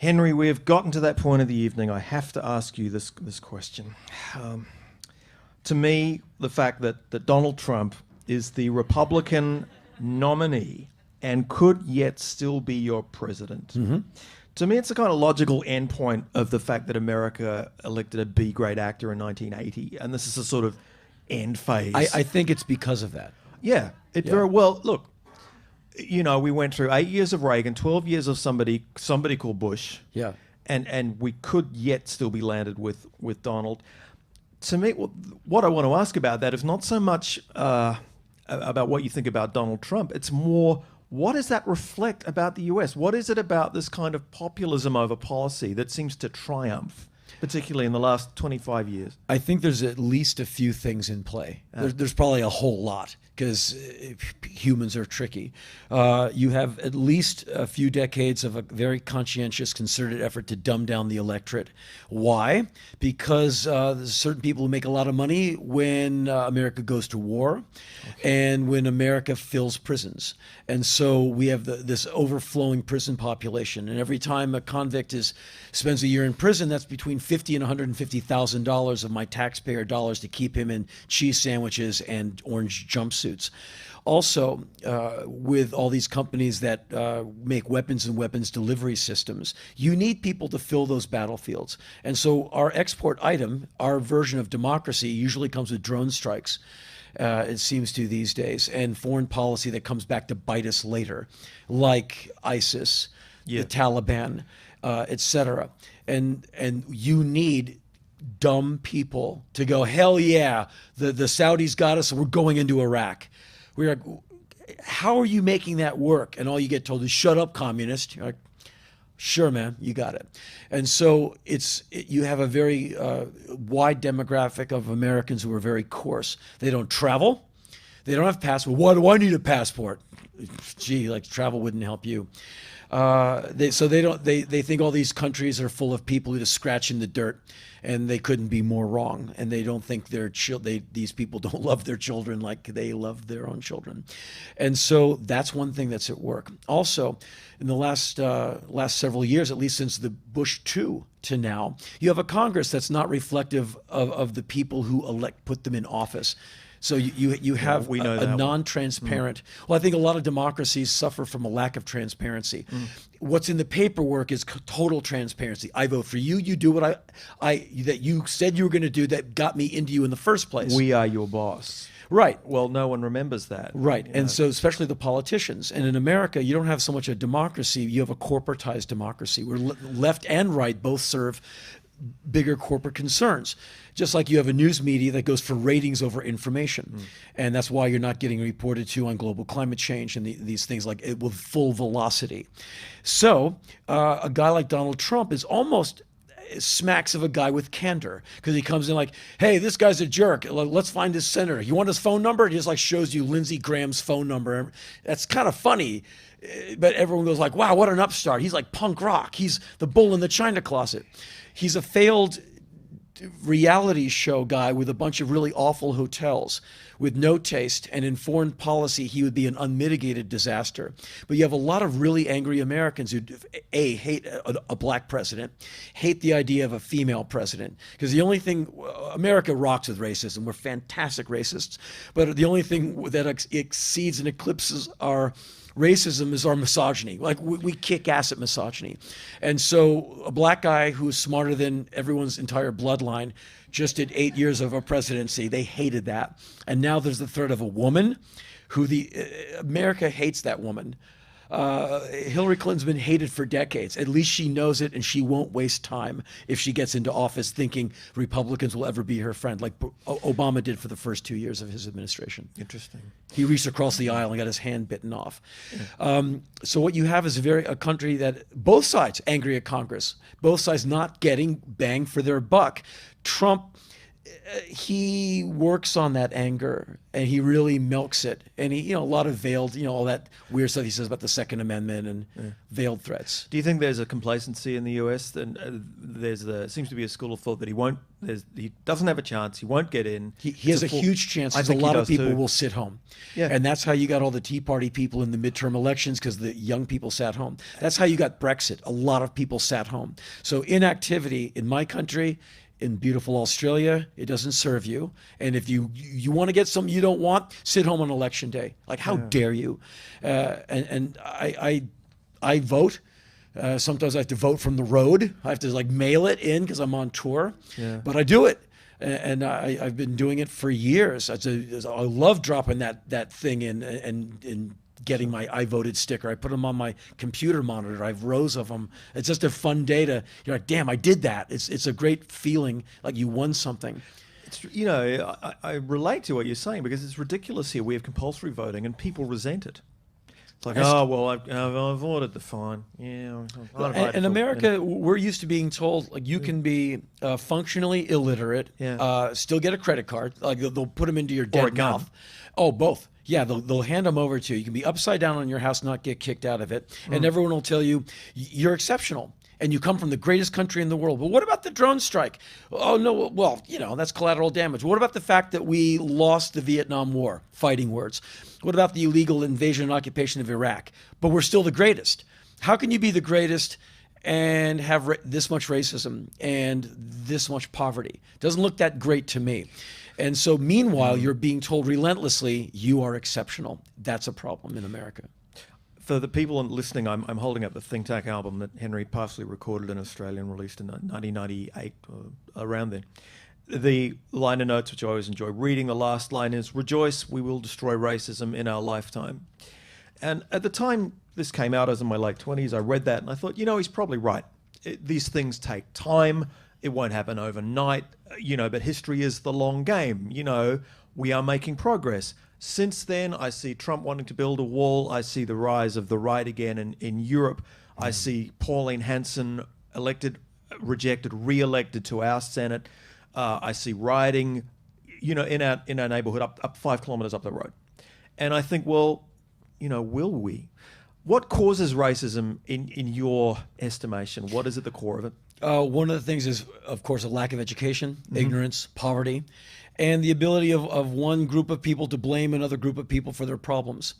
Henry, we have gotten to that point of the evening. I have to ask you this question. To me, the fact that Donald Trump is the Republican nominee and could yet still be your president, to me, it's a kind of logical endpoint of the fact that America elected a B-grade actor in 1980, and this is a sort of end phase. I think it's because of that. Yeah, very well. Look, you know, we went through 8 years of Reagan, 12 years of somebody called Bush. Yeah. And we could yet still be landed with Donald. To me, what I want to ask about that is not so much about what you think about Donald Trump. It's more, what does that reflect about the US? What is it about this kind of populism over policy that seems to triumph, particularly in the last 25 years? I think there's at least a few things in play. There's probably a whole lot, because humans are tricky. You have at least a few decades of a very conscientious, concerted effort to dumb down the electorate. Why? Because there's certain people who make a lot of money when America goes to war, and when America fills prisons. And so we have this overflowing prison population. And every time a convict spends a year in prison, that's between $50,000 and $150,000 of my taxpayer dollars to keep him in cheese sandwiches and orange jumpsuits. Also, with all these companies that make weapons and weapons delivery systems, you need people to fill those battlefields. And so our export item, our version of democracy, usually comes with drone strikes. It seems to these days, and foreign policy that comes back to bite us later, like ISIS, the Taliban, etc. And you need dumb people to go, hell yeah, the Saudis got us, we're going into Iraq. We're like, how are you making that work? And all you get told is, shut up, communist. You're like, sure, man, you got it. And so you have a very wide demographic of Americans who are very coarse. They don't travel. They don't have passport. Why do I need a passport? Gee, like travel wouldn't help you. They think all these countries are full of people who just scratch in the dirt, and they couldn't be more wrong. And they don't think these people don't love their children like they love their own children. And so that's one thing that's at work. Also, in the last several years, at least since the Bush II to now, you have a Congress that's not reflective of the people who put them in office. So you have a non-transparent. Well, I think a lot of democracies suffer from a lack of transparency. What's in the paperwork is total transparency. I vote for you. You do what that you said you were going to do, that got me into you in the first place. We are your boss. Right. Well, no one remembers that. Right. And so especially the politicians. And in America, you don't have so much a democracy. You have a corporatized democracy where left and right both serve bigger corporate concerns. Just like you have a news media that goes for ratings over information. And that's why you're not getting reported to on global climate change and these things like it with full velocity. So a guy like Donald Trump is almost smacks of a guy with candor, because he comes in like, hey, this guy's a jerk. Let's find his senator. You want his phone number? He just like shows you Lindsey Graham's phone number. That's kind of funny. But everyone goes like, wow, what an upstart. He's like punk rock. He's the bull in the china closet. He's a failed reality show guy with a bunch of really awful hotels with no taste, and in foreign policy he would be an unmitigated disaster. But you have a lot of really angry Americans who hate a black president, hate the idea of a female president, because the only thing, America rocks with racism, we're fantastic racists, but the only thing that exceeds and eclipses our racism is our misogyny. Like we kick ass at misogyny. And so a black guy who's smarter than everyone's entire bloodline just did 8 years of a presidency. They hated that. And now there's the threat of a woman who America hates that woman. Hillary Clinton's been hated for decades. At least she knows it, and she won't waste time if she gets into office thinking Republicans will ever be her friend, like Obama did for the first 2 years of his administration. Interesting. He reached across the aisle and got his hand bitten off. So what you have is a country that both sides angry at Congress, both sides not getting bang for their buck. Trump he works on that anger and he really milks it. And he, a lot of veiled, all that weird stuff he says about the Second Amendment and veiled threats. Do you think there's a complacency in the US? And seems to be a school of thought that he doesn't have a chance. He won't get in. He has a huge chance. I think a lot of he does people too. will sit home. Yeah. And that's how you got all the Tea Party people in the midterm elections, because the young people sat home. That's how you got Brexit. A lot of people sat home. So inactivity in my country, in beautiful Australia, it doesn't serve you. And if you want to get something you don't want, sit home on election day. Like, how dare you? And I vote. Sometimes I have to vote from the road. I have to mail it in because I'm on tour. Yeah. But I do it. And I've been doing it for years. I love dropping that thing in and getting my I voted sticker. I put them on my computer monitor. I have rows of them. It's just a fun day to, you're like, damn, I did that. It's a great feeling, like you won something. I relate to what you're saying, because it's ridiculous here. We have compulsory voting and people resent it. It's like, I've ordered the fine. Yeah. In America, we're used to being told, you can be functionally illiterate, still get a credit card. Like, they'll put them into your dead mouth. Oh, both. Yeah, they'll hand them over to you. You can be upside down on your house, not get kicked out of it. And everyone will tell you, you're exceptional. And you come from the greatest country in the world. But what about the drone strike? Oh, no, well, that's collateral damage. What about the fact that we lost the Vietnam War? Fighting words. What about the illegal invasion and occupation of Iraq? But we're still the greatest. How can you be the greatest and have this much racism and this much poverty? Doesn't look that great to me. And so meanwhile, you're being told relentlessly, you are exceptional. That's a problem in America. For the people listening, I'm holding up the Think Tank album that Henry partially recorded in Australia and released in 1998, or around then. The liner notes, which I always enjoy reading, the last line is, "Rejoice, we will destroy racism in our lifetime." And at the time this came out, I was in my late 20s, I read that and I thought, he's probably right. These things take time. It won't happen overnight, but history is the long game. We are making progress. Since then, I see Trump wanting to build a wall. I see the rise of the right again in Europe. I see Pauline Hanson rejected, re-elected to our Senate. I see rioting, in our neighborhood up 5 kilometers up the road. And I think, will we? What causes racism in your estimation? What is at the core of it? One of the things is, of course, a lack of education, ignorance, poverty, and the ability of one group of people to blame another group of people for their problems.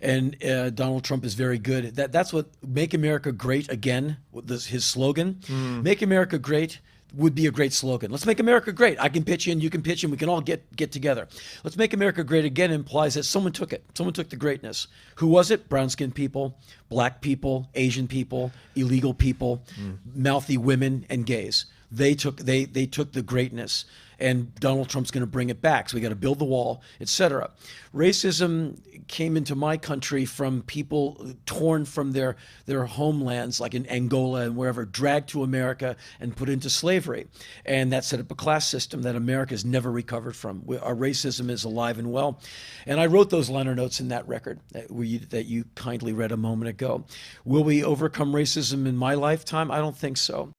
And Donald Trump is very good. That's what Make America Great Again, his slogan. Make America Great would be a great slogan. Let's make America great. I can pitch in, you can pitch in, we can all get together. Let's make America great again implies that someone took it. Someone took the greatness. Who was it? Brown-skinned people, black people, Asian people, illegal people, mouthy women, and gays. They took the greatness, and Donald Trump's going to bring it back. So we got to build the wall, etc. Racism came into my country from people torn from their homelands, like in Angola and wherever, dragged to America and put into slavery. And that set up a class system that America's never recovered from. Our racism is alive and well. And I wrote those liner notes in that record that you kindly read a moment ago. Will we overcome racism in my lifetime? I don't think so.